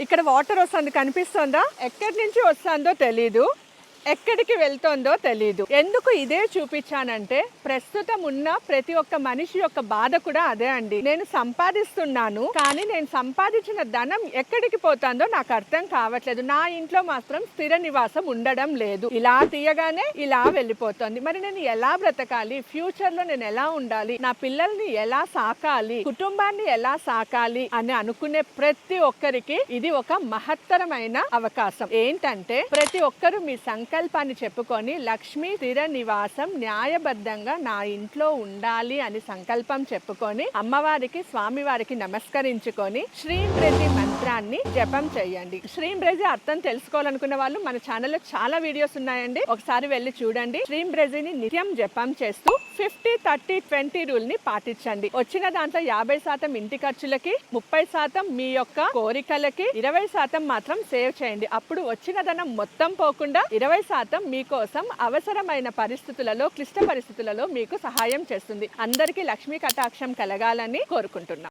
ఇక్కడ వాటర్ వస్తుంది, కనిపిస్తుందా? ఎక్కడి నుంచి వస్తుందో తెలీదు, ఎక్కడికి వెళ్తుందో తెలీదు. ఎందుకు ఇదే చూపించానంటే ప్రస్తుతం ఉన్న ప్రతి ఒక్క మనిషి యొక్క బాధ కూడా అదే అండి. నేను సంపాదిస్తున్నాను, కానీ నేను సంపాదించిన ధనం ఎక్కడికి పోతుందో నాకు అర్థం కావట్లేదు. నా ఇంట్లో మాత్రం స్థిర నివాసం ఉండడం లేదు. ఇలా తీయగానే ఇలా వెళ్ళిపోతుంది. మరి నేను ఎలా బ్రతకాలి? ఫ్యూచర్ లో నేను ఎలా ఉండాలి? నా పిల్లల్ని ఎలా సాకాలి? కుటుంబాన్ని ఎలా సాకాలి అని అనుకునే ప్రతి ఒక్కరికి ఇది ఒక మహత్తరమైన అవకాశం. ఏంటంటే ప్రతి ఒక్కరు మీ సంకల్పాన్ని చెప్పుకొని లక్ష్మీ స్థిర నివాసం న్యాయబద్ధంగా నా ఇంట్లో ఉండాలి అని సంకల్పం చెప్పుకొని అమ్మవారికి స్వామివారికి నమస్కరించుకొని శ్రీంబ్రజి మంత్రాన్ని జపం చేయండి. శ్రీంబ్రజి అర్థం తెలుసుకోవాలనుకున్న వాళ్ళు మన ఛానల్లో చాలా వీడియోస్ ఉన్నాయండి, ఒకసారి వెళ్ళి చూడండి. శ్రీంబ్రజిని నిత్యం జపం చేస్తూ 50-30-20 రూల్ ని పాటించండి. వచ్చిన దాంట్లో 50% ఇంటి ఖర్చులకి, 30% మీ యొక్క కోరికలకి, 20% మాత్రం సేవ్ చేయండి. అప్పుడు వచ్చిన ధనం మొత్తం పోకుండా 20% మీకోసం అవసరమైన పరిస్థితులలో, క్లిష్ట పరిస్థితులలో మీకు సహాయం చేస్తుంది. అందరికీ లక్ష్మీ కటాక్షం కలగాలని కోరుకుంటున్నాం.